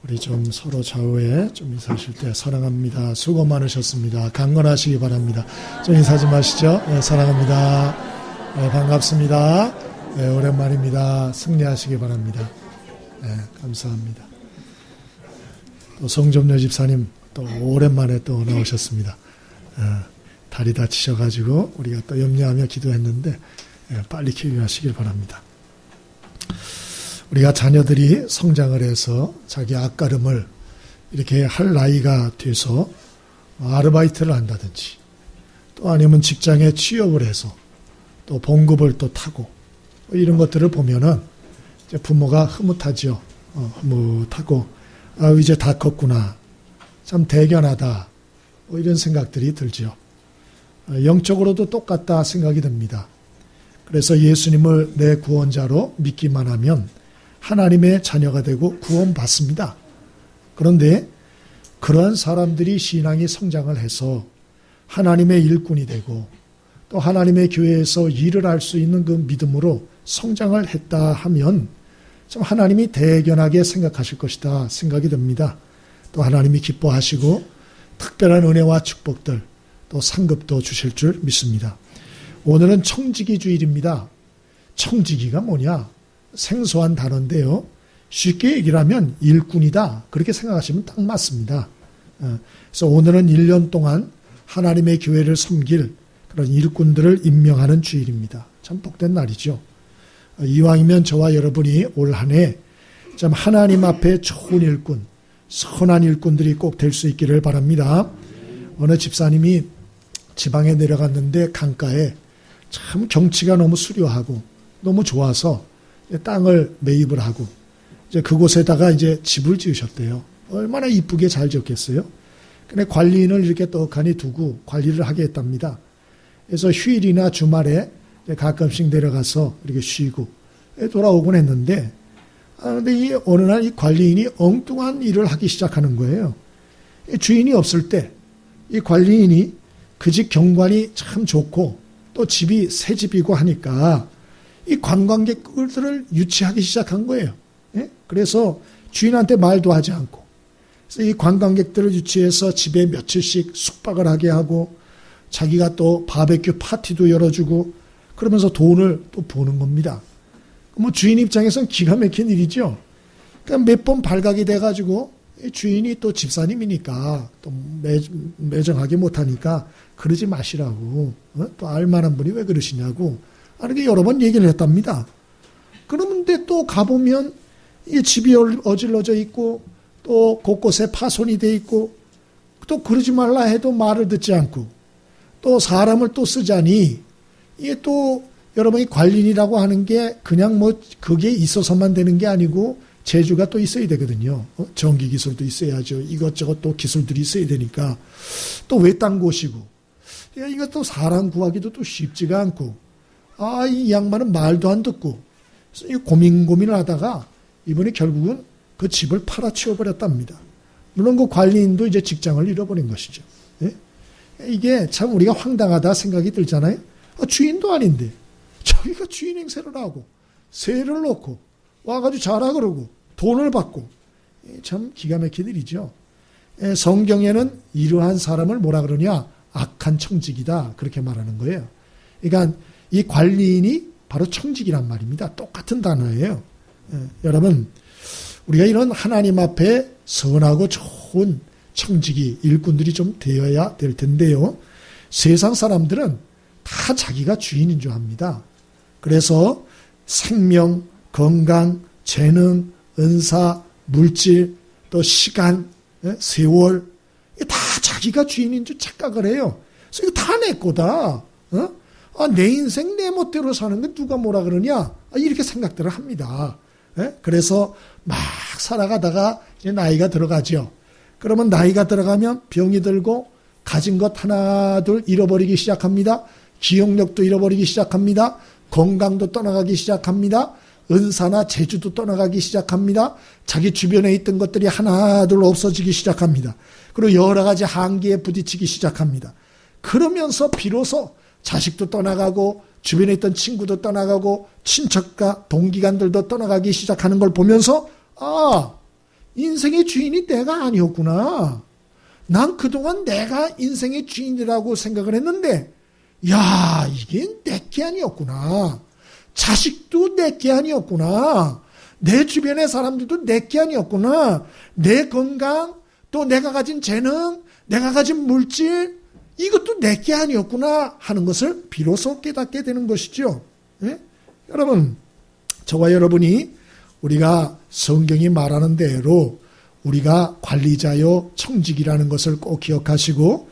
우리 좀 서로 좌우에 좀 인사하실 때 사랑합니다. 수고 많으셨습니다. 강건하시기 바랍니다. 좀 인사 좀 하시죠. 네, 사랑합니다. 네, 반갑습니다. 네, 오랜만입니다. 승리하시기 바랍니다. 네, 감사합니다. 또 성점녀 집사님 또 오랜만에 또 나오셨습니다. 다리 다치셔가지고 우리가 또 염려하며 기도했는데 빨리 쾌유하시길 바랍니다. 우리가 자녀들이 성장을 해서 자기 앞가름을 이렇게 할 나이가 돼서 아르바이트를 한다든지 또 아니면 직장에 취업을 해서 또 봉급을 또 타고 이런 것들을 보면은 이제 부모가 흐뭇하지요. 흐뭇하고 이제 다 컸구나. 참 대견하다. 이런 생각들이 들지요. 영적으로도 똑같다 생각이 듭니다. 그래서 예수님을 내 구원자로 믿기만 하면 하나님의 자녀가 되고 구원받습니다. 그런데 그러한 사람들이 신앙이 성장을 해서 하나님의 일꾼이 되고 또 하나님의 교회에서 일을 할 수 있는 그 믿음으로 성장을 했다 하면 참 하나님이 대견하게 생각하실 것이다 생각이 듭니다. 또 하나님이 기뻐하시고 특별한 은혜와 축복들 또 상급도 주실 줄 믿습니다. 오늘은 청지기 주일입니다. 청지기가 뭐냐? 생소한 단어인데요. 쉽게 얘기를 하면 일꾼이다. 그렇게 생각하시면 딱 맞습니다. 그래서 오늘은 1년 동안 하나님의 교회를 섬길 그런 일꾼들을 임명하는 주일입니다. 참 복된 날이죠. 이왕이면 저와 여러분이 올 한 해 참 하나님 앞에 좋은 일꾼, 선한 일꾼들이 꼭 될 수 있기를 바랍니다. 어느 집사님이 지방에 내려갔는데 강가에 참 경치가 너무 수려하고 너무 좋아서 땅을 매입을 하고 이제 그곳에다가 이제 집을 지으셨대요. 얼마나 이쁘게 잘 지었겠어요. 근데 관리인을 이렇게 떡하니 두고 관리를 하게 했답니다. 그래서 휴일이나 주말에 가끔씩 내려가서 이렇게 쉬고 돌아오곤 했는데 근데 어느 날 이 관리인이 엉뚱한 일을 하기 시작하는 거예요. 주인이 없을 때 이 관리인이 그 집 경관이 참 좋고 또 집이 새 집이고 하니까 이 관광객들을 유치하기 시작한 거예요. 그래서 주인한테 말도 하지 않고 그래서 이 관광객들을 유치해서 집에 며칠씩 숙박을 하게 하고 자기가 또 바베큐 파티도 열어주고 그러면서 돈을 또 버는 겁니다. 뭐 주인 입장에서는 기가 막힌 일이죠. 그러니까 몇 번 발각이 돼가지고 주인이 또 집사님이니까 또 매정하게 못하니까 그러지 마시라고 또 알만한 분이 왜 그러시냐고 이렇게 여러 번 얘기를 했답니다. 그런데 또 가보면 이 집이 어질러져 있고 또 곳곳에 파손이 돼 있고 또 그러지 말라 해도 말을 듣지 않고 또 사람을 또 쓰자니 이게 또 여러분이 관리인이라고 하는 게 그냥 뭐 그게 있어서만 되는 게 아니고 재주가 또 있어야 되거든요. 전기 기술도 있어야죠. 이것저것 또 기술들이 있어야 되니까 또 외딴 곳이고 이것도 사람 구하기도 또 쉽지가 않고 이 양반은 말도 안 듣고 그래서 고민을 하다가 이분이 결국은 그 집을 팔아치워버렸답니다. 물론 그 관리인도 이제 직장을 잃어버린 것이죠. 예? 이게 참 우리가 황당하다 생각이 들잖아요. 주인도 아닌데 자기가 주인 행세를 하고 세를 놓고 와가지고 자라 그러고 돈을 받고 참 기가 막힌 일이죠. 성경에는 이러한 사람을 뭐라 그러냐? 악한 청직이다 그렇게 말하는 거예요. 그러니까 이 관리인이 바로 청직이란 말입니다. 똑같은 단어예요. 여러분 우리가 이런 하나님 앞에 선하고 좋은 청직이 일꾼들이 좀 되어야 될 텐데요. 세상 사람들은 다 자기가 주인인 줄 압니다. 그래서 생명, 건강, 재능, 은사, 물질, 또 시간, 세월 다 자기가 주인인 줄 착각을 해요. 그래서 이거 다 내 거다. 내 인생 내 멋대로 사는데 누가 뭐라 그러냐? 이렇게 생각들을 합니다. 그래서 막 살아가다가 이제 나이가 들어가죠. 그러면 나이가 들어가면 병이 들고 가진 것 하나 둘 잃어버리기 시작합니다. 기억력도 잃어버리기 시작합니다. 건강도 떠나가기 시작합니다. 은사나 재주도 떠나가기 시작합니다. 자기 주변에 있던 것들이 하나둘 없어지기 시작합니다. 그리고 여러 가지 한계에 부딪히기 시작합니다. 그러면서 비로소 자식도 떠나가고 주변에 있던 친구도 떠나가고 친척과 동기간들도 떠나가기 시작하는 걸 보면서 인생의 주인이 내가 아니었구나. 난 그동안 내가 인생의 주인이라고 생각을 했는데, 야, 이게 내게 아니었구나. 자식도 내게 아니었구나. 내 주변의 사람들도 내게 아니었구나. 내 건강, 또 내가 가진 재능, 내가 가진 물질, 이것도 내게 아니었구나 하는 것을 비로소 깨닫게 되는 것이죠. 예? 여러분, 저와 여러분이 우리가 성경이 말하는 대로 우리가 관리자요 청직이라는 것을 꼭 기억하시고,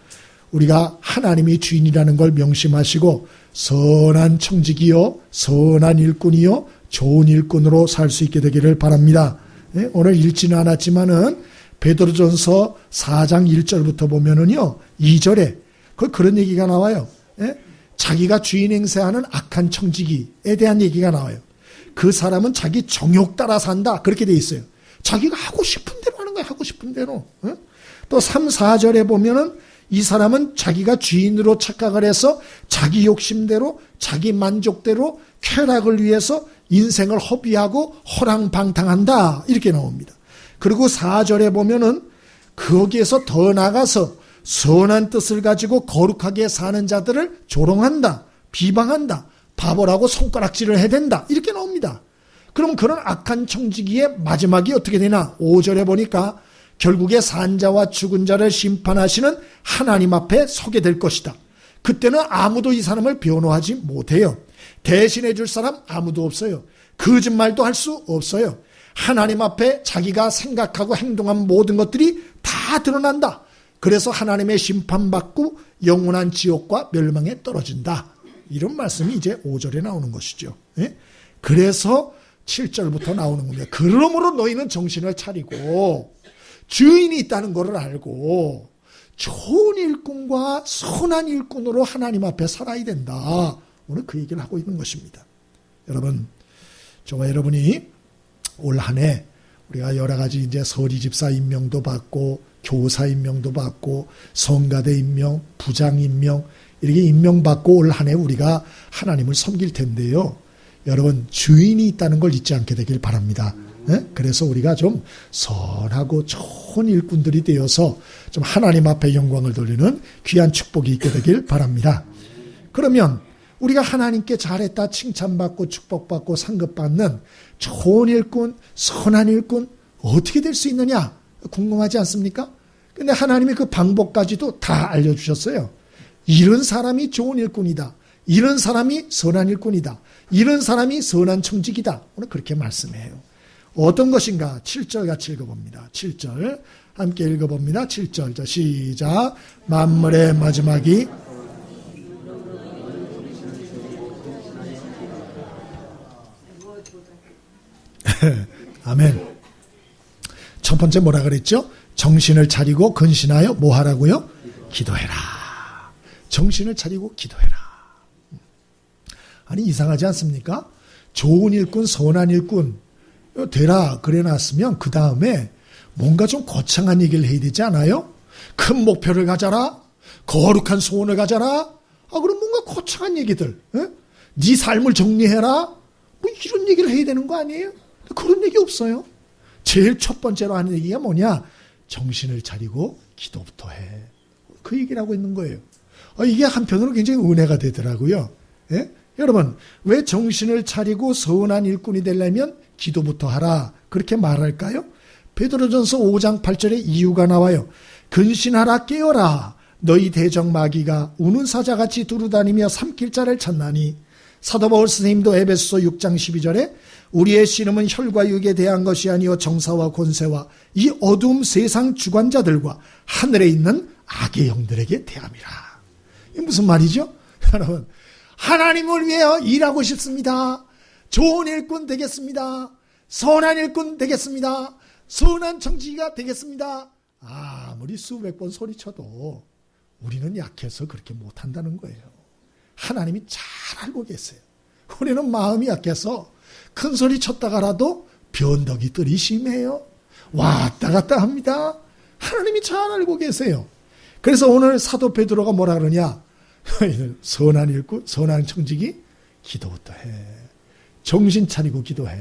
우리가 하나님이 주인이라는 걸 명심하시고 선한 청직이요 선한 일꾼이요 좋은 일꾼으로 살 수 있게 되기를 바랍니다. 예? 오늘 읽지는 않았지만은 베드로전서 4장 1절부터 보면은요 2절에 그런 얘기가 나와요. 예? 자기가 주인 행세하는 악한 청지기에 대한 얘기가 나와요. 그 사람은 자기 정욕 따라 산다, 그렇게 돼 있어요. 자기가 하고 싶은 대로 하는 거야. 하고 싶은 대로. 예? 또 3, 4절에 보면은 이 사람은 자기가 주인으로 착각을 해서 자기 욕심대로 자기 만족대로 쾌락을 위해서 인생을 허비하고 허랑방탕한다, 이렇게 나옵니다. 그리고 4절에 보면은 거기에서 더 나가서 선한 뜻을 가지고 거룩하게 사는 자들을 조롱한다, 비방한다, 바보라고 손가락질을 해댄다, 이렇게 나옵니다. 그럼 그런 악한 청지기의 마지막이 어떻게 되나? 5절에 보니까 결국에 산자와 죽은 자를 심판하시는 하나님 앞에 서게 될 것이다. 그때는 아무도 이 사람을 변호하지 못해요. 대신해 줄 사람 아무도 없어요. 거짓말도 할 수 없어요. 하나님 앞에 자기가 생각하고 행동한 모든 것들이 다 드러난다. 그래서 하나님의 심판받고 영원한 지옥과 멸망에 떨어진다. 이런 말씀이 이제 5절에 나오는 것이죠. 예? 그래서 7절부터 나오는 겁니다. 그러므로 너희는 정신을 차리고 주인이 있다는 것을 알고 좋은 일꾼과 선한 일꾼으로 하나님 앞에 살아야 된다. 오늘 그 얘기를 하고 있는 것입니다. 여러분, 저와 여러분이 올 한 해 우리가 여러 가지 이제 서리집사 임명도 받고 교사 임명도 받고 성가대 임명, 부장 임명, 이렇게 임명받고 올 한 해 우리가 하나님을 섬길 텐데요. 여러분, 주인이 있다는 걸 잊지 않게 되길 바랍니다. 그래서 우리가 좀 선하고 좋은 일꾼들이 되어서 좀 하나님 앞에 영광을 돌리는 귀한 축복이 있게 되길 바랍니다. 그러면 우리가 하나님께 잘했다 칭찬받고 축복받고 상급받는 좋은 일꾼, 선한 일꾼 어떻게 될 수 있느냐 궁금하지 않습니까? 근데 하나님이 그 방법까지도 다 알려주셨어요. 이런 사람이 좋은 일꾼이다, 이런 사람이 선한 일꾼이다, 이런 사람이 선한 청직이다, 오늘 그렇게 말씀해요. 어떤 것인가? 7절 같이 읽어봅니다. 7절 함께 읽어봅니다. 7절 자 시작. 만물의 마지막이 아멘. 첫 번째 뭐라 그랬죠? 정신을 차리고 근신하여 뭐 하라고요? 기도해라. 정신을 차리고 기도해라. 아니 이상하지 않습니까? 좋은 일꾼, 선한 일꾼 되라 그래 놨으면 그 다음에 뭔가 좀 거창한 얘기를 해야 되지 않아요? 큰 목표를 가져라, 거룩한 소원을 가져라. 그럼 뭔가 거창한 얘기들, 네 삶을 정리해라, 뭐 이런 얘기를 해야 되는 거 아니에요? 그런 얘기 없어요. 제일 첫 번째로 하는 얘기가 뭐냐? 정신을 차리고 기도부터 해. 그 얘기를 하고 있는 거예요. 이게 한편으로 굉장히 은혜가 되더라고요. 예? 여러분, 왜 정신을 차리고 선한 일꾼이 되려면 기도부터 하라 그렇게 말할까요? 베드로전서 5장 8절에 이유가 나와요. 근신하라, 깨어라. 너희 대적 마귀가 우는 사자같이 두루다니며 삼킬 자를 찾나니. 사도 바울 선생님도 에베소서 6장 12절에 우리의 씨름은 혈과 육에 대한 것이 아니요 정사와 권세와 이 어두움 세상 주관자들과 하늘에 있는 악의 영들에게 대함이라. 이게 무슨 말이죠? 여러분, 하나님을 위하여 일하고 싶습니다. 좋은 일꾼 되겠습니다. 선한 일꾼 되겠습니다. 선한 청지기가 되겠습니다. 아무리 수백 번 소리쳐도 우리는 약해서 그렇게 못한다는 거예요. 하나님이 잘 알고 계세요. 우리는 마음이 약해서 큰 소리 쳤다가라도 변덕이 뜰이 심해요. 왔다 갔다 합니다. 하나님이 잘 알고 계세요. 그래서 오늘 사도 베드로가 뭐라 그러냐? 선한 일꾼, 선한 청지기 기도부터 해. 정신 차리고 기도해.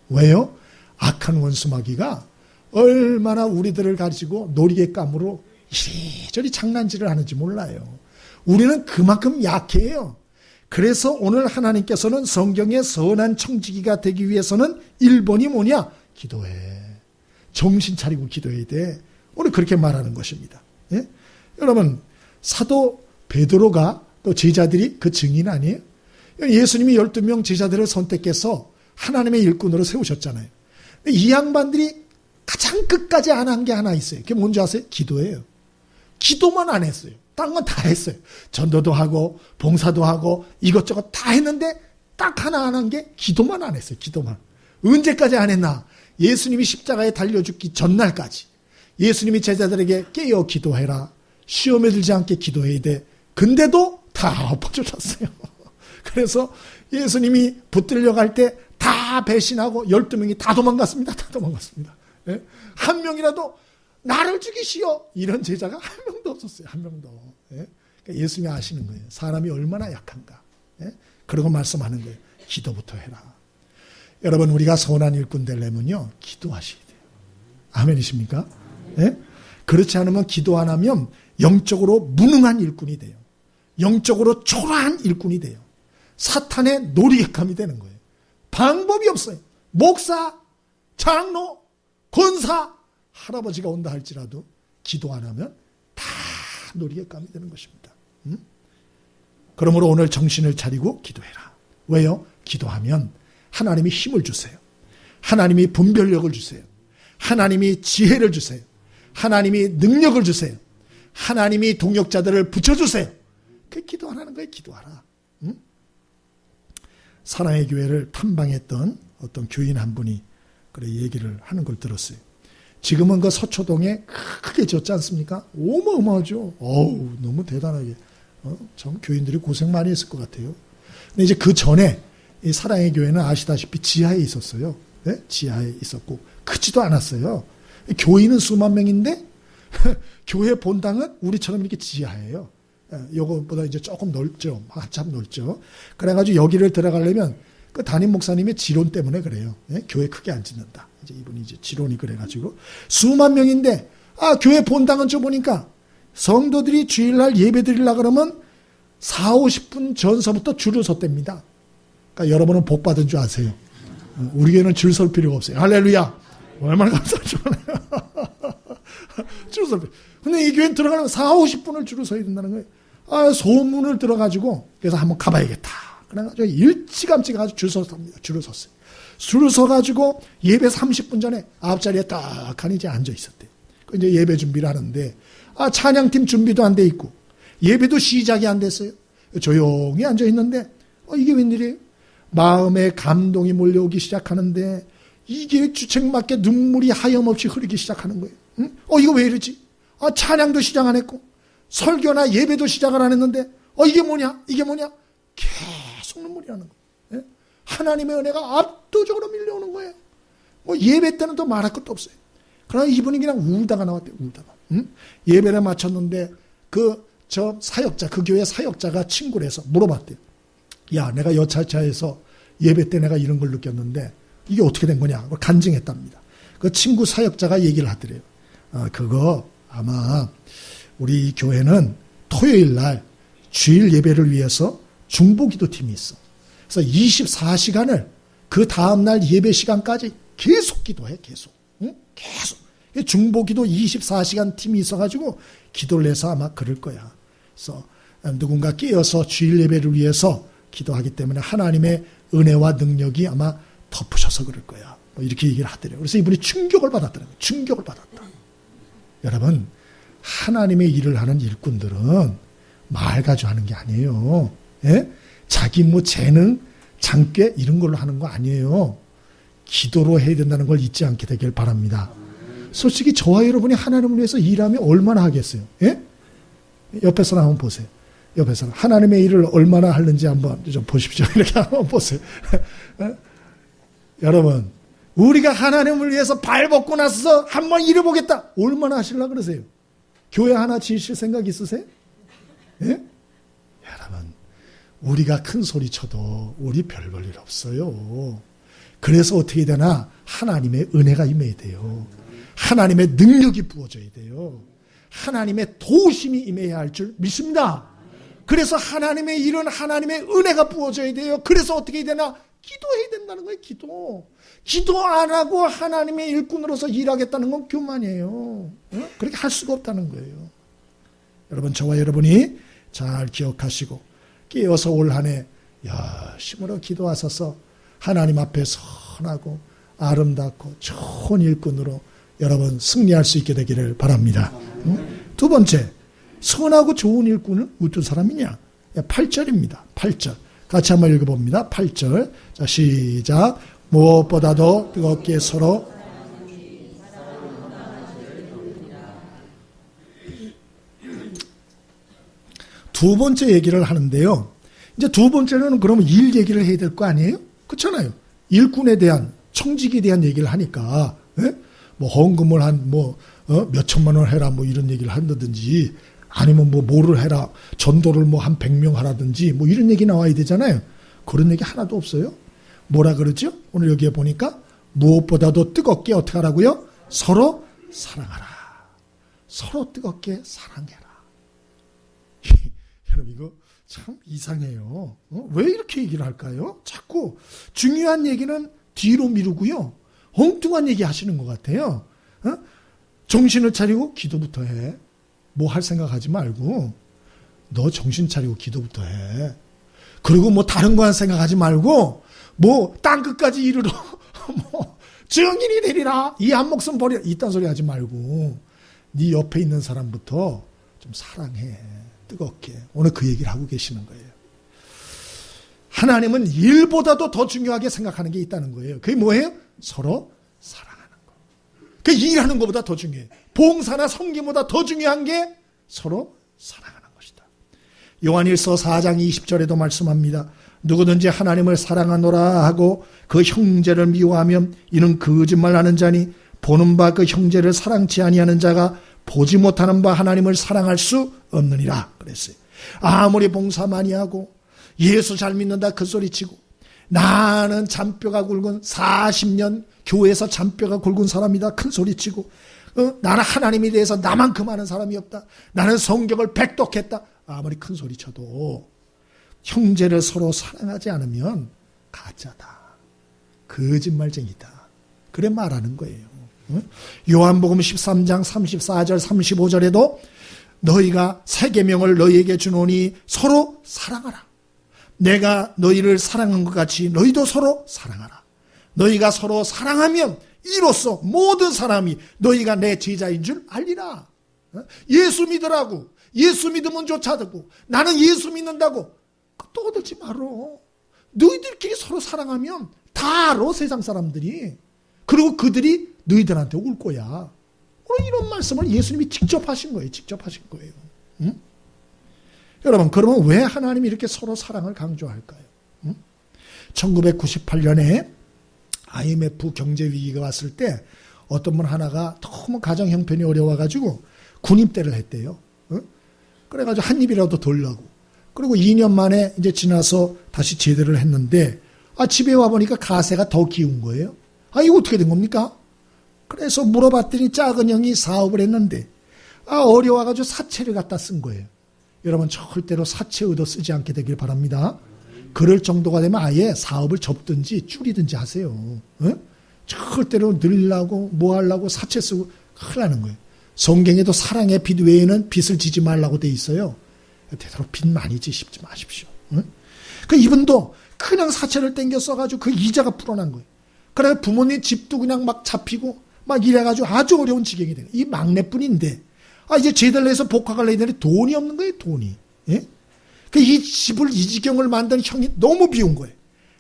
왜요? 악한 원수 마귀가 얼마나 우리들을 가지고 놀이개감으로 이리저리 장난질을 하는지 몰라요. 우리는 그만큼 약해요. 그래서 오늘 하나님께서는 성경의 선한 청지기가 되기 위해서는 1번이 뭐냐? 기도해. 정신 차리고 기도해야 돼. 오늘 그렇게 말하는 것입니다. 예? 여러분, 사도 베드로가 또 제자들이 그 증인 아니에요? 예수님이 12명 제자들을 선택해서 하나님의 일꾼으로 세우셨잖아요. 이 양반들이 가장 끝까지 안 한 게 하나 있어요. 그게 뭔지 아세요? 기도예요. 기도만 안 했어요. 딴 건 다 했어요. 전도도 하고 봉사도 하고 이것저것 다 했는데 딱 하나 안 한 게 기도만 안 했어요. 기도만. 언제까지 안 했나? 예수님이 십자가에 달려 죽기 전날까지. 예수님이 제자들에게 깨어 기도해라. 시험에 들지 않게 기도해야 돼. 근데도 다 엎어졌어요. 그래서 예수님이 붙들려 갈 때 다 배신하고 12명이 다 도망갔습니다. 다 도망갔습니다. 예? 한 명이라도 나를 죽이시오. 이런 제자가 한 명도 없었어요. 한 명도. 예? 그러니까 예수님이 아시는 거예요. 사람이 얼마나 약한가. 예? 그러고 말씀하는 거예요. 기도부터 해라. 여러분, 우리가 선한 일꾼 되려면요, 기도하셔야 돼요. 아멘이십니까? 예? 그렇지 않으면 기도 안 하면 영적으로 무능한 일꾼이 돼요. 영적으로 초라한 일꾼이 돼요. 사탄의 놀이개감이 되는 거예요. 방법이 없어요. 목사, 장로, 권사, 할아버지가 온다 할지라도 기도 안 하면 다 놀이개감이 되는 것입니다. 그러므로 오늘 정신을 차리고 기도해라. 왜요? 기도하면 하나님이 힘을 주세요. 하나님이 분별력을 주세요. 하나님이 지혜를 주세요. 하나님이 능력을 주세요. 하나님이 동역자들을 붙여주세요. 그 기도 안 하는 거예요. 기도하라. 사랑의 교회를 탐방했던 어떤 교인 한 분이 그래 얘기를 하는 걸 들었어요. 지금은 그 서초동에 크게 졌지 않습니까? 어마어마하죠. 어우, 너무 대단하게. 참 교인들이 고생 많이 했을 것 같아요. 근데 이제 그 전에 이 사랑의 교회는 아시다시피 지하에 있었어요. 네? 지하에 있었고 크지도 않았어요. 교인은 수만 명인데 교회 본당은 우리처럼 이렇게 지하예요. 요거보다 이제 조금 넓죠. 한참 넓죠. 그래가지고 여기를 들어가려면 그 담임 목사님의 지론 때문에 그래요. 예? 교회 크게 안 짓는다. 이제 이분이 이제 지론이 그래가지고 수만 명인데 교회 본당은 좀 보니까 성도들이 주일날 예배 드리려 그러면 4, 50분 전서부터 줄을 섰답니다. 그러니까 여러분은 복 받은 줄 아세요. 우리 교회는 줄 설 필요가 없어요. 할렐루야. 얼마나 감사하죠. 줄 설 필요. 근데 이 교회는 들어가려면 4, 50분을 줄을 서야 된다는 거예요. 소문을 들어가지고 그래서 한번 가봐야겠다. 그래가지고 일찌감치 가서 줄 섰답니다. 줄을 섰어요. 줄을 서가지고 예배 30분 전에 앞자리에 딱하니 이제 앉아 있었대요. 이제 예배 준비를 하는데 찬양팀 준비도 안 돼 있고 예배도 시작이 안 됐어요. 조용히 앉아 있는데 이게 웬일이에요? 마음에 감동이 몰려오기 시작하는데 이게 주책맞게 눈물이 하염없이 흐르기 시작하는 거예요. 응? 이거 왜 이러지? 찬양도 시작 안 했고 설교나 예배도 시작을 안 했는데 이게 뭐냐? 이게 뭐냐? 계속 눈물이 나는 거예요. 예? 하나님의 은혜가 압도적으로 밀려오는 거예요. 예배 때는 또 말할 것도 없어요. 그러나 이분이 그냥 울다가 나왔대요. 울다가. 응? 예배를 마쳤는데 저 사역자, 그 교회 사역자가 친구를 해서 물어봤대요. 야, 내가 여차차에서 예배 때 내가 이런 걸 느꼈는데 이게 어떻게 된 거냐? 간증했답니다. 그 친구 사역자가 얘기를 하더래요. 그거 아마 우리 교회는 토요일 날 주일 예배를 위해서 중보기도팀이 있어. 그래서 24시간을 그 다음날 예배 시간까지 계속 기도해. 계속. 응? 계속. 중보기도 24시간 팀이 있어가지고 기도를 해서 아마 그럴 거야. 그래서 누군가 깨어서 주일 예배를 위해서 기도하기 때문에 하나님의 은혜와 능력이 아마 덮으셔서 그럴 거야. 이렇게 얘기를 하더래요. 그래서 이분이 충격을 받았더라고요. 충격을 받았다. 여러분, 하나님의 일을 하는 일꾼들은 말 가지고 하는 게 아니에요. 예? 자기 재능, 장괴 이런 걸로 하는 거 아니에요. 기도로 해야 된다는 걸 잊지 않게 되길 바랍니다. 솔직히 저와 여러분이 하나님을 위해서 일하면 얼마나 하겠어요? 예? 옆에 사람 한번 보세요. 옆에 사람. 하나님의 일을 얼마나 하는지 한번 좀 보십시오. 이렇게 한번 보세요. 여러분, 우리가 하나님을 위해서 발 벗고 나서 한번 일해보겠다. 얼마나 하시려고 그러세요? 교회 하나 지으실 생각 있으세요? 예? 여러분, 우리가 큰 소리 쳐도 우리 별 볼 일 없어요. 그래서 어떻게 되나? 하나님의 은혜가 임해야 돼요. 하나님의 능력이 부어져야 돼요. 하나님의 도우심이 임해야 할 줄 믿습니다. 그래서 하나님의 일은 하나님의 은혜가 부어져야 돼요. 그래서 어떻게 해야 되나? 기도해야 된다는 거예요. 기도 안 하고 하나님의 일꾼으로서 일하겠다는 건 교만이에요. 그렇게 할 수가 없다는 거예요. 여러분, 저와 여러분이 잘 기억하시고 깨어서 올 한 해 열심으로 기도하셔서 하나님 앞에 선하고 아름답고 좋은 일꾼으로 여러분 승리할 수 있게 되기를 바랍니다. 두 번째, 선하고 좋은 일꾼은 어떤 사람이냐? 8절입니다. 8절. 같이 한번 읽어봅니다. 8절. 자, 시작. 무엇보다도 뜨겁게 서로 두 번째 얘기를 하는데요. 이제 두 번째는 그러면 일 얘기를 해야 될 거 아니에요? 그렇잖아요. 일꾼에 대한, 청직에 대한 얘기를 하니까, 예? 뭐 헌금을 몇 천만 원 해라 뭐 이런 얘기를 한다든지, 아니면 뭐를 해라, 전도를 한 100명 하라든지 뭐 이런 얘기 나와야 되잖아요. 그런 얘기 하나도 없어요. 뭐라 그러죠? 오늘 여기에 보니까 무엇보다도 뜨겁게 어떻게 하라고요? 서로 사랑하라. 서로 뜨겁게 사랑해라. 여러분, 이거 참 이상해요. 왜 이렇게 얘기를 할까요? 자꾸 중요한 얘기는 뒤로 미루고요. 엉뚱한 얘기 하시는 것 같아요. 정신을 차리고 기도부터 해. 뭐 할 생각하지 말고 너 정신 차리고 기도부터 해. 그리고 뭐 다른 거 한 생각하지 말고 뭐 땅 끝까지 이르러 뭐 증인이 되리라, 이 한 목숨 버리라, 이딴 소리 하지 말고 네 옆에 있는 사람부터 좀 사랑해. 뜨겁게. 오늘 그 얘기를 하고 계시는 거예요. 하나님은 일보다도 더 중요하게 생각하는 게 있다는 거예요. 그게 뭐예요? 서로 사랑하는 거. 그 일하는 것보다 더 중요해요. 봉사나 섬김보다 더 중요한 게 서로 사랑하는 것이다. 요한일서 4장 20절에도 말씀합니다. 누구든지 하나님을 사랑하노라 하고 그 형제를 미워하면 이는 거짓말하는 자니 보는 바 그 형제를 사랑치 아니하는 자가 보지 못하는 바 하나님을 사랑할 수 없느니라 그랬어요. 아무리 봉사 많이 하고 예수 잘 믿는다 그 소리치고 나는 잔뼈가 굵은 40년 교회에서 잔뼈가 굵은 사람이다 큰 소리치고 나는 하나님에 대해서 나만큼 아는 사람이 없다. 나는 성경을 백독했다. 아무리 큰 소리쳐도 형제를 서로 사랑하지 않으면 가짜다. 거짓말쟁이다. 그래 말하는 거예요. 요한복음 13장 34절 35절에도 너희가 새 계명을 너희에게 주노니 서로 사랑하라. 내가 너희를 사랑한 것 같이 너희도 서로 사랑하라. 너희가 서로 사랑하면 이로써 모든 사람이 너희가 내 제자인 줄 알리라. 예수 믿으라고. 예수 믿으면 쫓아듣고 나는 예수 믿는다고 떠들지 말어. 너희들끼리 서로 사랑하면 다 알아, 세상 사람들이. 그리고 그들이 너희들한테 올 거야. 오늘 이런 말씀을 예수님이 직접 하신 거예요. 직접 하신 거예요. 응? 여러분, 그러면 왜 하나님이 이렇게 서로 사랑을 강조할까요? 1998년에 IMF 경제 위기가 왔을 때 어떤 분 하나가 너무 가정 형편이 어려워가지고 군입대를 했대요. 그래가지고 한 입이라도 돌려고. 그리고 2년 만에 이제 지나서 다시 제대를 했는데 집에 와보니까 가세가 더 기운 거예요. 이거 어떻게 된 겁니까? 그래서 물어봤더니 작은 형이 사업을 했는데 어려워가지고 사채를 갖다 쓴 거예요. 여러분, 절대로 사채 얻어 쓰지 않게 되길 바랍니다. 그럴 정도가 되면 아예 사업을 접든지 줄이든지 하세요. 절대로 늘려고 뭐 하려고 사채 쓰고 큰일 나는 거예요. 성경에도 사랑의 빚 외에는 빚을 지지 말라고 돼 있어요. 되도록 빚 많이 지십지 마십시오. 그 이분도 그냥 사채를 땡겨 써가지고 그 이자가 불어난 거예요. 그래 부모님 집도 그냥 막 잡히고 막 이래가지고 아주 어려운 지경이 돼요. 이 막내뿐인데 이제 제대로 해서 복학을 해야 되는데 돈이 없는 거예요. 돈이. 예? 이 집을 이 지경을 만든 형이 너무 미운 거예요.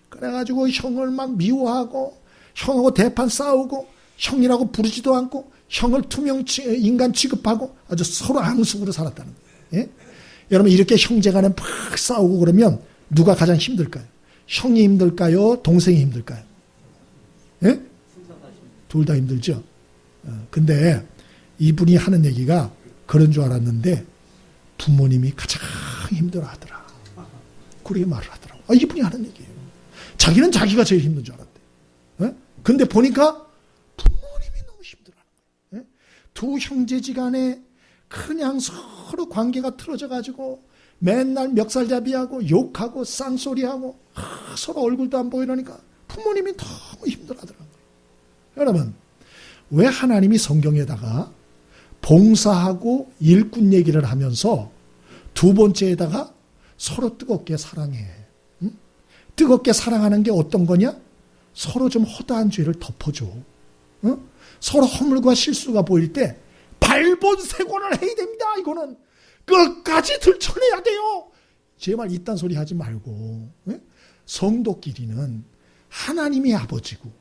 그래가지고 형을 막 미워하고 형하고 대판 싸우고 형이라고 부르지도 않고 형을 투명 인간 취급하고 아주 서로 앙숙으로 살았다는 거예요. 예? 여러분, 이렇게 형제간에 막 싸우고 그러면 누가 가장 힘들까요? 형이 힘들까요? 동생이 힘들까요? 예? 둘 다 힘들죠. 근데 이분이 하는 얘기가 그런 줄 알았는데 부모님이 가장 힘들어하더라. 그렇게 말을 하더라고. 이분이 하는 얘기예요. 자기는 자기가 제일 힘든 줄 알았대. 근데 보니까 부모님이 너무 힘들어하는 거예요. 두 형제지간에 그냥 서로 관계가 틀어져가지고 맨날 멱살잡이하고 욕하고 쌍소리하고 서로 얼굴도 안 보이려니까 부모님이 너무 힘들어하더라고요. 여러분, 왜 하나님이 성경에다가 봉사하고 일꾼 얘기를 하면서 두 번째에다가 서로 뜨겁게 사랑해. 응? 뜨겁게 사랑하는 게 어떤 거냐? 서로 좀 허다한 죄를 덮어줘. 응? 서로 허물과 실수가 보일 때 발본색원을 해야 됩니다. 이거는 끝까지 들춰내야 돼요. 제발 이딴 소리 하지 말고. 응? 성도끼리는 하나님이 아버지고,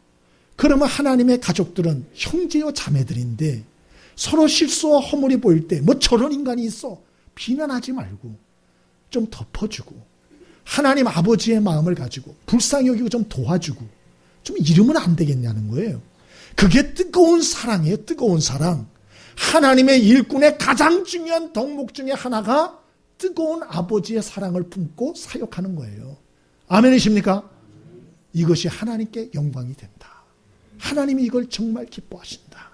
그러면 하나님의 가족들은 형제요 자매들인데 서로 실수와 허물이 보일 때 뭐 저런 인간이 있어 비난하지 말고 좀 덮어주고, 하나님 아버지의 마음을 가지고 불쌍히 여기고 좀 도와주고 좀 이러면 안 되겠냐는 거예요. 그게 뜨거운 사랑이에요. 뜨거운 사랑. 하나님의 일꾼의 가장 중요한 덕목 중에 하나가 뜨거운 아버지의 사랑을 품고 사역하는 거예요. 아멘이십니까? 이것이 하나님께 영광이 된다. 하나님이 이걸 정말 기뻐하신다.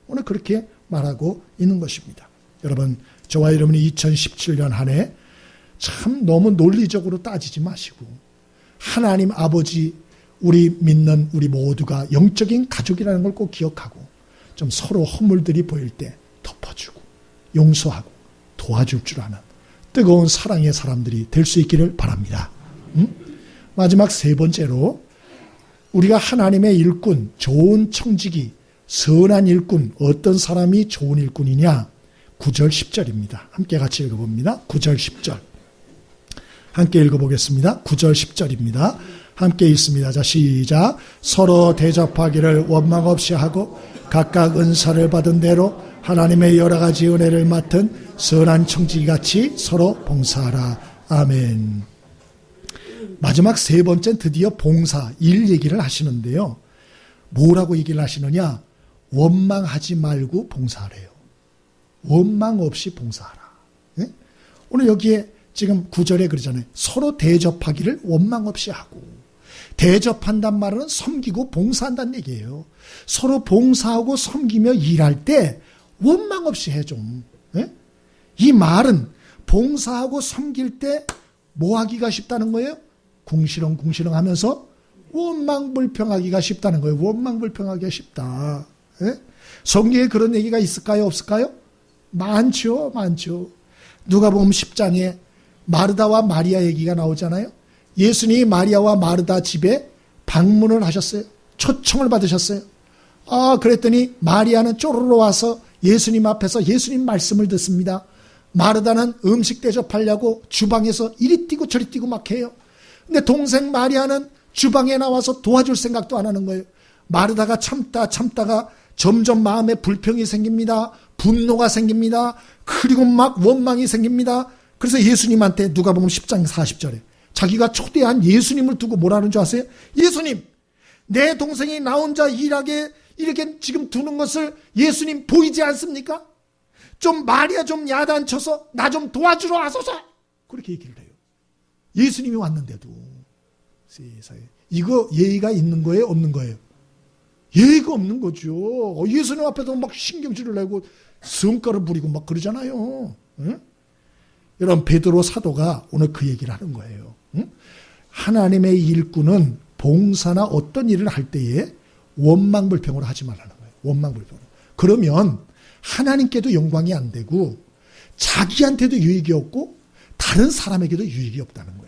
오늘 그렇게 말하고 있는 것입니다. 여러분, 저와 여러분이 2017년 한 해 참 너무 논리적으로 따지지 마시고 하나님 아버지, 우리 믿는 우리 모두가 영적인 가족이라는 걸 꼭 기억하고 좀 서로 허물들이 보일 때 덮어주고 용서하고 도와줄 줄 아는 뜨거운 사랑의 사람들이 될 수 있기를 바랍니다. 마지막 세 번째로 우리가 하나님의 일꾼, 좋은 청지기, 선한 일꾼, 어떤 사람이 좋은 일꾼이냐? 9절 10절입니다. 함께 같이 읽어봅니다. 9절 10절. 함께 읽어보겠습니다. 9절 10절입니다. 함께 읽습니다. 자, 시작. 서로 대접하기를 원망 없이 하고 각각 은사를 받은 대로 하나님의 여러 가지 은혜를 맡은 선한 청지기같이 서로 봉사하라. 아멘. 마지막 세 번째는 드디어 봉사, 일 얘기를 하시는데요. 뭐라고 얘기를 하시느냐? 원망하지 말고 봉사하래요. 원망 없이 봉사하라. 네? 오늘 여기에 지금 9절에 그러잖아요. 서로 대접하기를 원망 없이 하고. 대접한단 말은 섬기고 봉사한다는 얘기예요. 서로 봉사하고 섬기며 일할 때 원망 없이 해 좀. 네? 이 말은 봉사하고 섬길 때 뭐 하기가 쉽다는 거예요? 궁시렁궁시렁 하면서 원망불평하기가 쉽다는 거예요. 원망불평하기가 쉽다. 예? 성경에 그런 얘기가 있을까요? 없을까요? 많죠. 많죠. 누가복음 10장에 마르다와 마리아 얘기가 나오잖아요. 예수님이 마리아와 마르다 집에 방문을 하셨어요. 초청을 받으셨어요. 그랬더니 마리아는 쪼르르 와서 예수님 앞에서 예수님 말씀을 듣습니다. 마르다는 음식 대접하려고 주방에서 이리 뛰고 저리 뛰고 막 해요. 근데 동생 마리아는 주방에 나와서 도와줄 생각도 안 하는 거예요. 마르다가 참다가 점점 마음에 불평이 생깁니다. 분노가 생깁니다. 그리고 막 원망이 생깁니다. 그래서 예수님한테 누가복음 10장 40절에 자기가 초대한 예수님을 두고 뭐라는 줄 아세요? 예수님, 내 동생이 나 혼자 일하게 이렇게 지금 두는 것을 예수님 보이지 않습니까? 좀 마리아 좀 야단쳐서 나 좀 도와주러 와소서. 그렇게 얘기를 해요. 예수님이 왔는데도. 세상에. 이거 예의가 있는 거예요? 없는 거예요? 예의가 없는 거죠. 예수님 앞에서 막 신경질을 내고 성과를 부리고 막 그러잖아요. 응? 여러분, 베드로 사도가 오늘 그 얘기를 하는 거예요. 응? 하나님의 일꾼은 봉사나 어떤 일을 할 때에 원망불평으로 하지 말라는 거예요. 원망불평으로. 그러면 하나님께도 영광이 안 되고 자기한테도 유익이 없고 다른 사람에게도 유익이 없다는 거예요.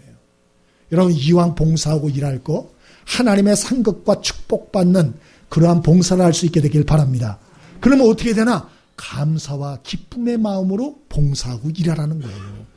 여러분, 이왕 봉사하고 일할 거 하나님의 상급과 축복받는 그러한 봉사를 할 수 있게 되길 바랍니다. 그러면 어떻게 되나? 감사와 기쁨의 마음으로 봉사하고 일하라는 거예요.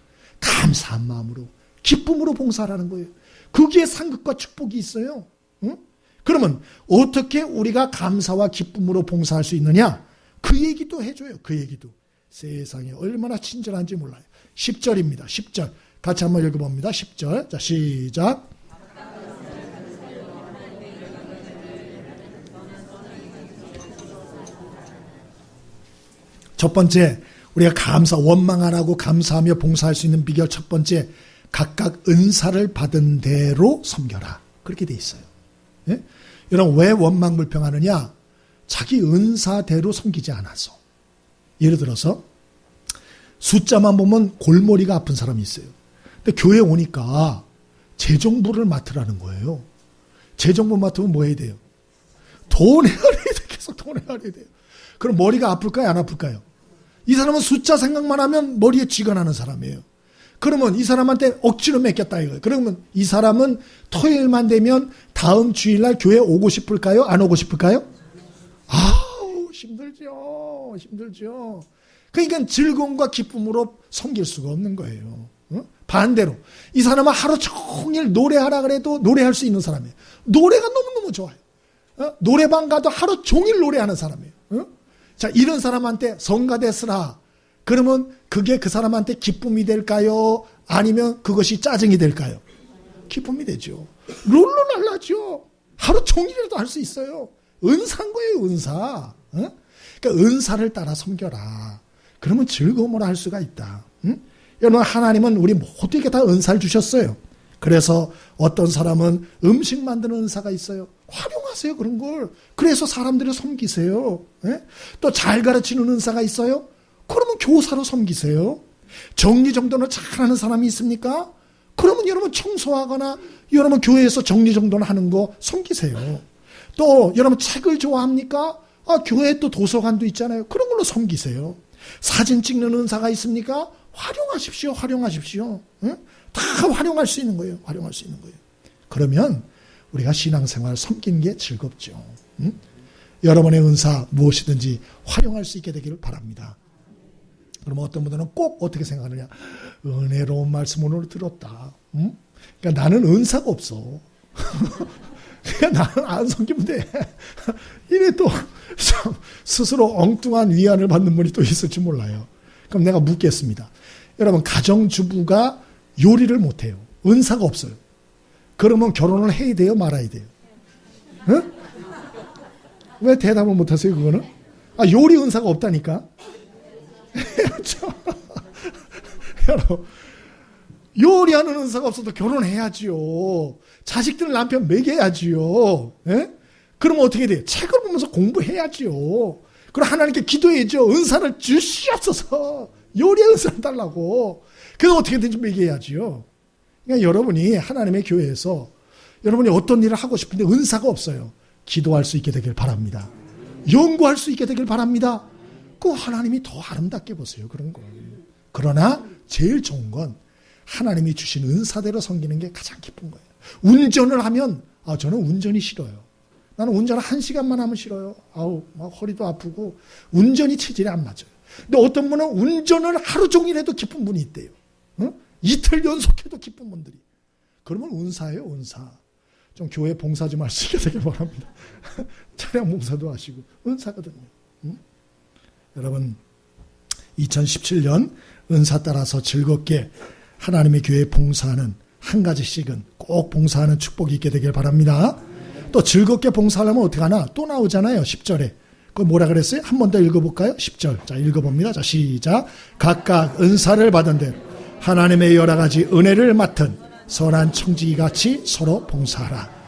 감사한 마음으로, 기쁨으로 봉사하라는 거예요. 거기에 상급과 축복이 있어요. 응? 그러면 어떻게 우리가 감사와 기쁨으로 봉사할 수 있느냐? 그 얘기도 해줘요. 그 얘기도. 세상에 얼마나 친절한지 몰라요. 10절입니다. 10절. 같이 한번 읽어봅니다. 10절. 자, 시작. 첫 번째, 우리가 원망 안 하고 감사하며 봉사할 수 있는 비결 첫 번째, 각각 은사를 받은 대로 섬겨라. 그렇게 돼 있어요. 여러분, 왜 원망불평하느냐? 자기 은사대로 섬기지 않아서. 예를 들어서 숫자만 보면 골머리가 아픈 사람이 있어요. 근데 교회 오니까 재정부를 맡으라는 거예요. 재정부 맡으면 뭐 해야 돼요? 돈 헤아려야 돼. 계속 돈 헤아려야 돼요. 그럼 머리가 아플까요? 안 아플까요? 이 사람은 숫자 생각만 하면 머리에 쥐가 나는 사람이에요. 그러면 이 사람한테 억지로 맡겼다 이거예요. 그러면 이 사람은 토요일만 되면 다음 주일날 교회 오고 싶을까요? 안 오고 싶을까요? 아우, 힘들죠. 힘들죠. 그러니까 즐거움과 기쁨으로 섬길 수가 없는 거예요. 반대로 이 사람은 하루 종일 노래하라 그래도 노래할 수 있는 사람이에요. 노래가 너무너무 좋아요. 노래방 가도 하루 종일 노래하는 사람이에요. 자, 이런 사람한테 성가대스라 그러면 그게 그 사람한테 기쁨이 될까요? 아니면 그것이 짜증이 될까요? 기쁨이 되죠. 롤롤랄라죠. 하루 종일이라도 할 수 있어요. 은사인 거예요, 은사. 그러니까 은사를 따라 섬겨라. 그러면 즐거움으로 할 수가 있다. 여러분, 하나님은 우리 모두에게 다 은사를 주셨어요. 그래서 어떤 사람은 음식 만드는 은사가 있어요. 활용하세요, 그런 걸. 그래서 사람들을 섬기세요. 또 잘 가르치는 은사가 있어요. 그러면 교사로 섬기세요. 정리정돈을 잘하는 사람이 있습니까? 그러면 여러분 청소하거나 여러분 교회에서 정리정돈 하는 거 섬기세요. 또 여러분 책을 좋아합니까? 교회에 또 도서관도 있잖아요. 그런 걸로 섬기세요. 사진 찍는 은사가 있습니까? 활용하십시오. 활용하십시오. 다 활용할 수 있는 거예요. 활용할 수 있는 거예요. 그러면 우리가 신앙생활 섬기는 게 즐겁죠. 여러분의 은사 무엇이든지 활용할 수 있게 되기를 바랍니다. 그러면 어떤 분들은 꼭 어떻게 생각하느냐. 은혜로운 말씀 오늘 들었다. 그러니까 나는 은사가 없어. 그러니까 나는 안 섬기면 돼. 이래 또 스스로 엉뚱한 위안을 받는 분이 또 있을지 몰라요. 그럼 내가 묻겠습니다. 여러분, 가정주부가 요리를 못해요. 은사가 없어요. 그러면 결혼을 해야 돼요? 말아야 돼요? 응? 왜 대답을 못하세요, 그거는? 요리 은사가 없다니까? 해야죠. 여러분, 요리하는 은사가 없어도 결혼해야지요. 자식들 남편 먹여야지요. 예? 그러면 어떻게 돼요? 책을 보면서 공부해야지요. 그럼 하나님께 기도해야죠. 은사를 주시옵소서. 요리의 은사를 달라고. 그래서 어떻게든지 먹여야지요. 그러니까 여러분이 하나님의 교회에서 여러분이 어떤 일을 하고 싶은데 은사가 없어요. 기도할 수 있게 되길 바랍니다. 연구할 수 있게 되길 바랍니다. 그 하나님이 더 아름답게 보세요. 그런 걸. 그러나 제일 좋은 건 하나님이 주신 은사대로 섬기는 게 가장 기쁜 거예요. 운전을 하면 저는 운전이 싫어요. 나는 운전을 1시간만 하면 싫어요. 막 허리도 아프고 운전이 체질이 안 맞아요. 근데 어떤 분은 운전을 하루 종일 해도 기쁜 분이 있대요. 이틀 연속해도 기쁜 분들이. 그러면 은사예요, 은사. 좀 교회 봉사 좀 하시게 되길 바랍니다. 차량 봉사도 하시고 은사거든요. 여러분, 2017년 은사 따라서 즐겁게 하나님의 교회에 봉사하는 한 가지씩은 꼭 봉사하는 축복이 있게 되길 바랍니다. 또 즐겁게 봉사하려면 어떻게 하나? 또 나오잖아요. 10절에. 그 뭐라 그랬어요? 한 번 더 읽어볼까요? 10절. 자, 읽어봅니다. 자, 시작. 각각 은사를 받은 대로 하나님의 여러 가지 은혜를 맡은 선한 청지기 같이 서로 봉사하라.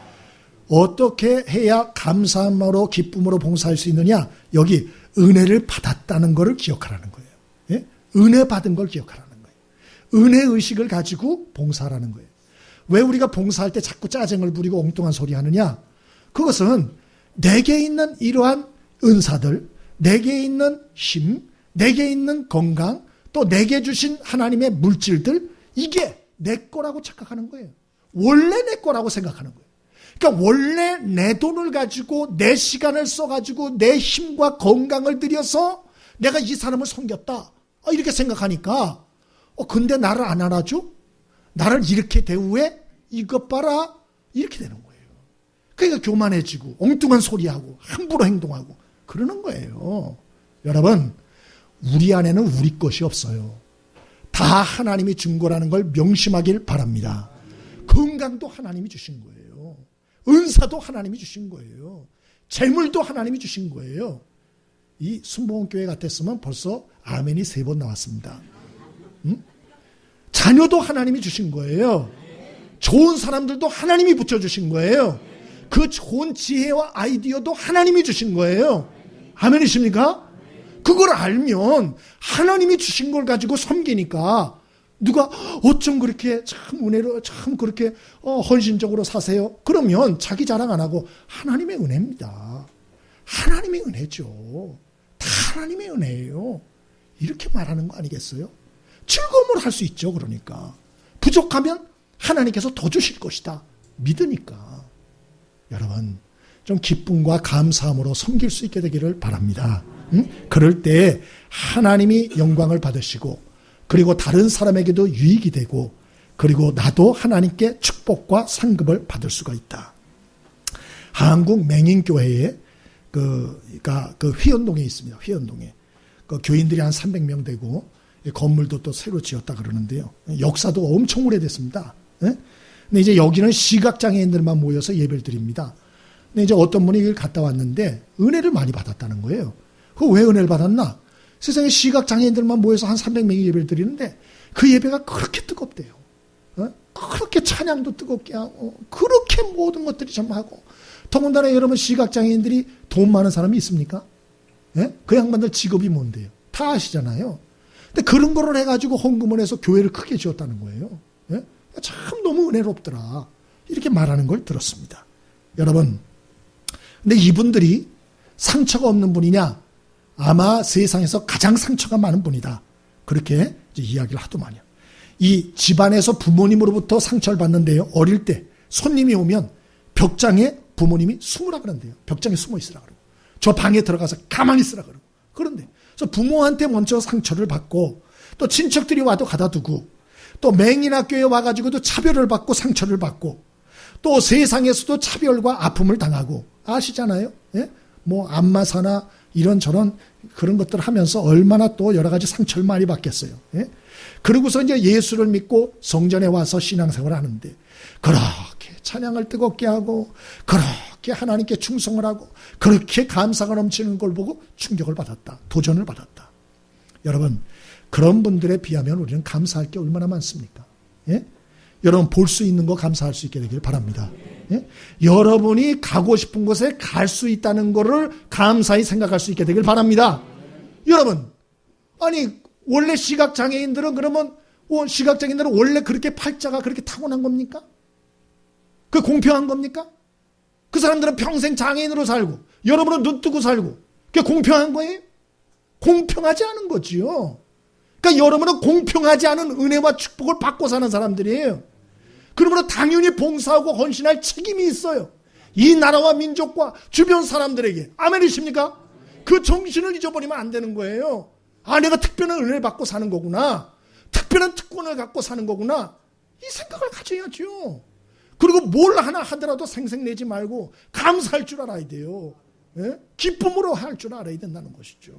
어떻게 해야 감사한 마음으로 기쁨으로 봉사할 수 있느냐? 여기 은혜를 받았다는 것을 기억하라는 거예요. 예? 은혜 받은 걸 기억하라는 거예요. 은혜 의식을 가지고 봉사하라는 거예요. 왜 우리가 봉사할 때 자꾸 짜증을 부리고 엉뚱한 소리 하느냐? 그것은 내게 있는 이러한 은사들, 내게 있는 힘, 내게 있는 건강, 또 내게 주신 하나님의 물질들, 이게 내 거라고 착각하는 거예요. 원래 내 거라고 생각하는 거예요. 그러니까 원래 내 돈을 가지고 내 시간을 써가지고 내 힘과 건강을 들여서 내가 이 사람을 섬겼다. 이렇게 생각하니까 근데 나를 안 알아줘? 나를 이렇게 대우해? 이것 봐라. 이렇게 되는 거예요. 그러니까 교만해지고 엉뚱한 소리하고 함부로 행동하고 그러는 거예요. 여러분, 우리 안에는 우리 것이 없어요. 다 하나님이 준 거라는 걸 명심하길 바랍니다. 건강도 하나님이 주신 거예요. 은사도 하나님이 주신 거예요. 재물도 하나님이 주신 거예요. 이 순복음교회 같았으면 벌써 아멘이 3번 나왔습니다. 자녀도 하나님이 주신 거예요. 좋은 사람들도 하나님이 붙여주신 거예요. 그 좋은 지혜와 아이디어도 하나님이 주신 거예요. 아멘이십니까? 그걸 알면 하나님이 주신 걸 가지고 섬기니까 누가 어쩜 그렇게 참 은혜로 참 그렇게 헌신적으로 사세요? 그러면 자기 자랑 안 하고 하나님의 은혜입니다. 하나님의 은혜죠. 다 하나님의 은혜예요. 이렇게 말하는 거 아니겠어요? 즐거움을 할 수 있죠. 그러니까 부족하면 하나님께서 더 주실 것이다. 믿으니까. 여러분 좀 기쁨과 감사함으로 섬길 수 있게 되기를 바랍니다. 그럴 때 하나님이 영광을 받으시고 그리고 다른 사람에게도 유익이 되고 그리고 나도 하나님께 축복과 상급을 받을 수가 있다. 한국 맹인교회에 그 휘연동에 있습니다. 휘연동에. 그 교인들이 한 300명 되고 건물도 또 새로 지었다 그러는데요. 역사도 엄청 오래됐습니다. 예? 근데 이제 여기는 시각장애인들만 모여서 예배를 드립니다. 근데 이제 어떤 분이 여기를 갔다 왔는데 은혜를 많이 받았다는 거예요. 그 왜 은혜를 받았나? 세상에 시각장애인들만 모여서 한 300명이 예배를 드리는데 그 예배가 그렇게 뜨겁대요. 그렇게 찬양도 뜨겁게 하고 그렇게 모든 것들이 좀 하고 더군다나 여러분 시각장애인들이 돈 많은 사람이 있습니까? 예? 그 양반들 직업이 뭔데요? 다 아시잖아요. 근데 그런 거를 해가지고 헌금을 해서 교회를 크게 지었다는 거예요. 예? 참 너무 은혜롭더라. 이렇게 말하는 걸 들었습니다. 여러분, 근데 이분들이 상처가 없는 분이냐? 아마 세상에서 가장 상처가 많은 분이다. 그렇게 이제 이야기를 하도 많이 해요. 이 집안에서 부모님으로부터 상처를 받는데요. 어릴 때 손님이 오면 벽장에 부모님이 숨으라 그런대요. 벽장에 숨어 있으라 그러고. 저 방에 들어가서 가만히 있으라 그러고. 그런데 그래서 부모한테 먼저 상처를 받고 또 친척들이 와도 가다 두고 또 맹인학교에 와가지고도 차별을 받고 상처를 받고 또 세상에서도 차별과 아픔을 당하고 아시잖아요. 예? 뭐 안마사나 이런저런 그런 것들 하면서 얼마나 또 여러 가지 상처를 많이 받겠어요. 예? 그러고서 이제 예수를 믿고 성전에 와서 신앙생활을 하는데 그렇게 찬양을 뜨겁게 하고 그렇게 하나님께 충성을 하고 그렇게 감사가 넘치는 걸 보고 충격을 받았다. 도전을 받았다. 여러분 그런 분들에 비하면 우리는 감사할 게 얼마나 많습니까? 예? 여러분 볼 수 있는 거 감사할 수 있게 되길 바랍니다. 예? 여러분이 가고 싶은 곳에 갈 수 있다는 것을 감사히 생각할 수 있게 되길 바랍니다. 여러분 아니 원래 시각장애인들은 그러면 시각장애인들은 원래 그렇게 팔자가 그렇게 타고난 겁니까? 그 공평한 겁니까? 그 사람들은 평생 장애인으로 살고 여러분은 눈 뜨고 살고 그게 공평한 거예요? 공평하지 않은 거지요. 그러니까 여러분은 공평하지 않은 은혜와 축복을 받고 사는 사람들이에요. 그러므로 당연히 봉사하고 헌신할 책임이 있어요. 이 나라와 민족과 주변 사람들에게. 아멘이십니까? 그 정신을 잊어버리면 안 되는 거예요. 아, 내가 특별한 은혜를 받고 사는 거구나. 특별한 특권을 갖고 사는 거구나. 이 생각을 가져야죠. 그리고 뭘 하나 하더라도 생색내지 말고 감사할 줄 알아야 돼요. 예? 기쁨으로 할 줄 알아야 된다는 것이죠.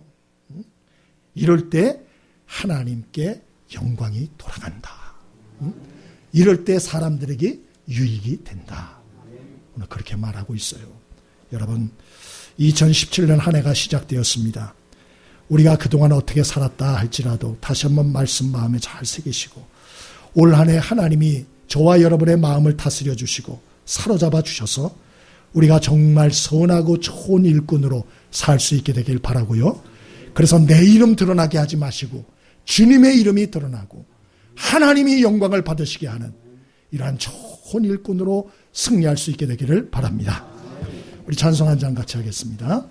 이럴 때 하나님께 영광이 돌아간다. 이럴 때 사람들에게 유익이 된다. 오늘 그렇게 말하고 있어요. 여러분 2017년 한 해가 시작되었습니다. 우리가 그동안 어떻게 살았다 할지라도 다시 한번 말씀 마음에 잘 새기시고 올 한 해 하나님이 저와 여러분의 마음을 다스려 주시고 사로잡아 주셔서 우리가 정말 선하고 좋은 일꾼으로 살 수 있게 되길 바라고요. 그래서 내 이름 드러나게 하지 마시고 주님의 이름이 드러나고 하나님이 영광을 받으시게 하는 이러한 좋은 일꾼으로 승리할 수 있게 되기를 바랍니다. 우리 찬송 한 장 같이 하겠습니다.